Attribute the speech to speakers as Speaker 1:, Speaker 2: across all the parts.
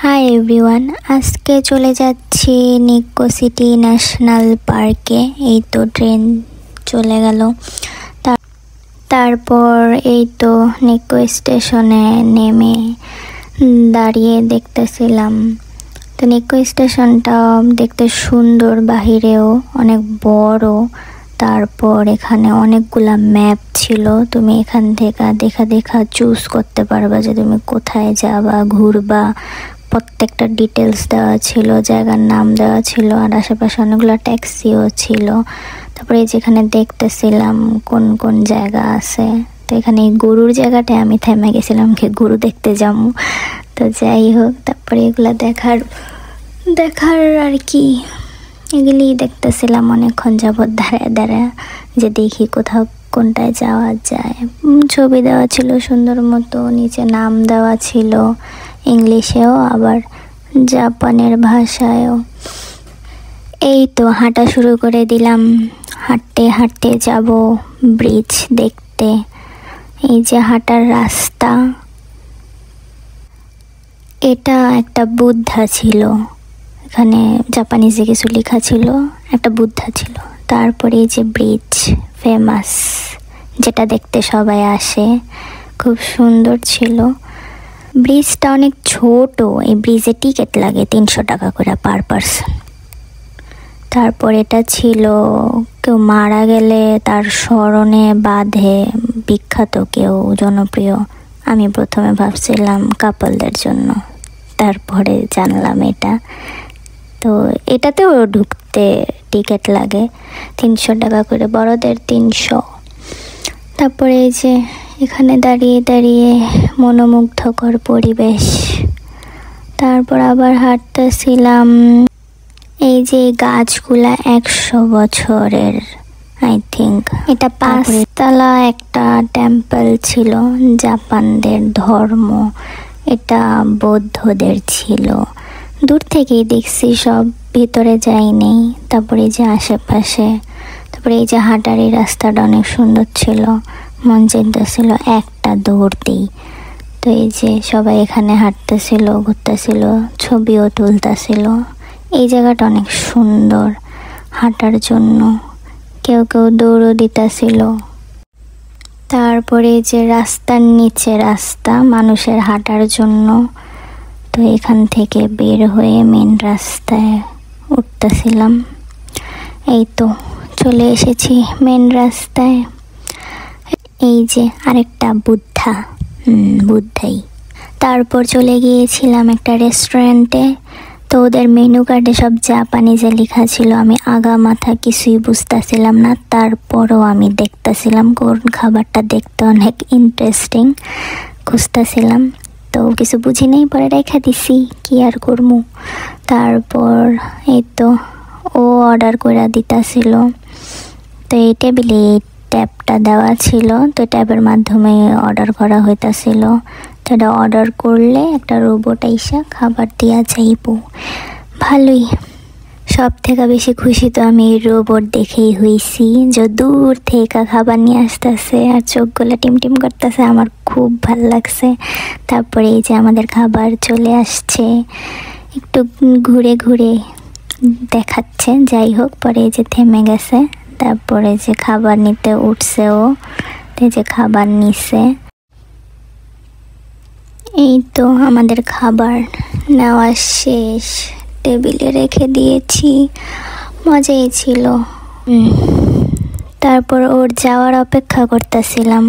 Speaker 1: Hi everyone, আজকে চলে যাচ্ছি নিক্কো সিটি ন্যাশনাল পার্কে। এই তো ট্রেন চলে গেল। তারপর এই তো নিক্কো স্টেশনে নেমে দাঁড়িয়ে দেখতেছিলাম। তো নিক্কো স্টেশনটা দেখতে সুন্দর, বাহিরেও অনেক বড়। তারপর এখানে অনেকগুলা ম্যাপ ছিল, তুমি এখান থেকে দেখা চুজ করতে পারবা যে তুমি কোথায় যাবা, ঘুরবা। প্রত্যেকটা ডিটেলস দেওয়া ছিল, জায়গার নাম দেওয়া ছিল, আর আশেপাশে অনেকগুলো ট্যাক্সিও ছিল। তারপরে যেখানে দেখতেছিলাম কোন কোন জায়গা আছে, তো এখানে এই গরুর জায়গাটায় আমি থেমে গেছিলাম কি গরু দেখতে যাবো। তো যাই হোক, তারপরে এগুলা দেখার আর কি, এগুলি দেখতেছিলাম অনেকক্ষণ যাবৎ দাঁড়ায় যে দেখি কোথাও কোনটায় যাওয়া যায়। ছবি দেওয়া ছিল সুন্দর মতো, নিচে নাম দেওয়া ছিল ইংলিশেও আবার জাপানের ভাষায়ও। এই তো হাঁটা শুরু করে দিলাম। হাঁটতে হাঁটতে যাব ব্রিজ দেখতে। এই যে হাঁটার রাস্তা, এটা একটা বুদ্ধা ছিল, এখানে জাপানিজে কিছু লেখা ছিল, একটা বুদ্ধা ছিল। তারপরে এই যে ব্রিজ ফেমাস, যেটা দেখতে সবাই আসে, খুব সুন্দর ছিল। ব্রিজটা অনেক ছোট, এই ব্রিজে টিকিট লাগে 300 টাকা করে পার পারসন। তারপর এটা ছিল কেউ মারা গেলে তার স্মরণে বাঁধে, বিখ্যাত কেউ, জনপ্রিয়। আমি প্রথমে ভাবছিলাম কাপলদের জন্য, তারপরে জানলাম এটা। তো এটাতেও ঢুকতে টিকিট লাগে 300 টাকা করে, বড়দের 300। তারপরে এই যে এখানে দাঁড়িয়ে মনোমুগ্ধকর পরিবেশ। তারপর আবার হাঁটতেছিলাম। এই যে গাছগুলা 100 বছরের, আই থিঙ্ক এটা 5 তলা একটা টেম্পল ছিল, জাপানদের ধর্ম, এটা বৌদ্ধদের ছিল। দূর থেকেই দেখছি, সব ভিতরে যাইনি। তারপরে এই যে আশেপাশে, তারপরে এই যে হাঁটার এই রাস্তাটা অনেক সুন্দর ছিল, মন চাইতেছিল একটা দৌড় দিই। তো এই যে সবাই এখানে হাঁটতেছিল, ঘুরতেছিল, ছবিও তুলতেছিল। এই জায়গাটা অনেক সুন্দর হাঁটার জন্য, কেউ দৌড়ও দিতেছিল। তারপরে যে রাস্তার নিচে রাস্তা মানুষের হাঁটার জন্য, তো এখান থেকে বের হয়ে মেন রাস্তায় উঠতেছিলাম। এই তো চলে এসেছি মেন রাস্তায়। এই যে আরেকটা বুদ্ধাই। তারপর চলে গিয়েছিলাম একটা রেস্টুরেন্টে। তো ওদের মেনু কার্ডে সব জাপানিজে লেখা ছিল, আমি আগা মাথা কিছুই বুঝতেছিলাম না। তারপরও আমি দেখতেছিলাম কোন খাবারটা দেখতে অনেক ইন্টারেস্টিং, খুঁজতেছিলাম। তো কিছু বুঝি নেই, পরে রেখে দিছি, কি আর করবো। তারপর এই তো ও অর্ডার করে দিতেছিল। তো এই টেবিলে এই ট্যাবটা দেওয়া ছিল, তো ট্যাবের মাধ্যমে অর্ডার করা হইতেছিল। তো এটা অর্ডার করলে একটা রোবট আইসা খাবার দিয়া যাইব। ভালোই। সব থেকে বেশি খুশি তো আমি এই রোবট দেখেই হইছি, যে দূর থেকে খাবার নিয়ে আসতেছে আর চোখগুলো টিমটিম করতেছে, আমার খুব ভাল লাগছে। তারপরে এই যে আমাদের খাবার চলে আসছে, একটু ঘুরে দেখাচ্ছে। যাই হোক, পরে এই যে থেমে গেছে। তারপরে যে খাবার নিতে উঠছে ও, যে খাবার নিছে। এই তো আমাদের খাবার নেওয়া শেষ, টেবিলে রেখে দিয়েছি। মজাই ছিল। তারপর ওর যাওয়ার অপেক্ষা করতেছিলাম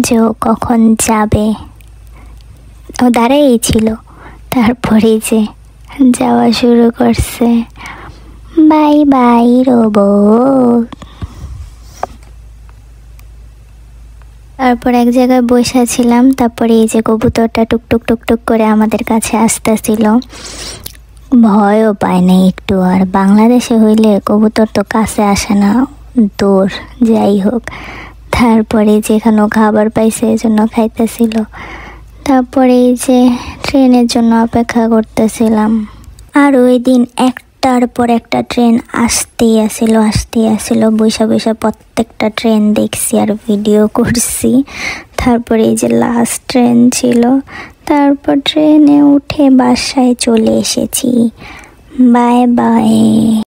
Speaker 1: যে ও কখন যাবে, ও দাঁড়াই ছিল। তারপরে যে যাওয়া শুরু করছে। Bye bye robot. তারপর এক জায়গায় বসেছিলাম। তারপরে এই যে কবুতরটা টুকটুক করে আমাদের কাছে আসতেছিল, ভয়ও পায় না একটু। আর বাংলাদেশে হইলে কবুতর তো কাছে আসে না, দূর। যাই হোক, তারপরে যেখানে খাবার পাইছে এই জন্য খাইতেছিল। তারপরে এই যে ট্রেনের জন্য অপেক্ষা করতেছিলাম। আর ওই দিন একটার পর একটা ট্রেন আসতেই আসিল। বৈশা প্রত্যেকটা ট্রেন দেখছি আর ভিডিও করছি। তারপরে এই যে লাস্ট ট্রেন ছিল, তারপর ট্রেনে উঠে বাসায় চলে এসেছি। Bye bye.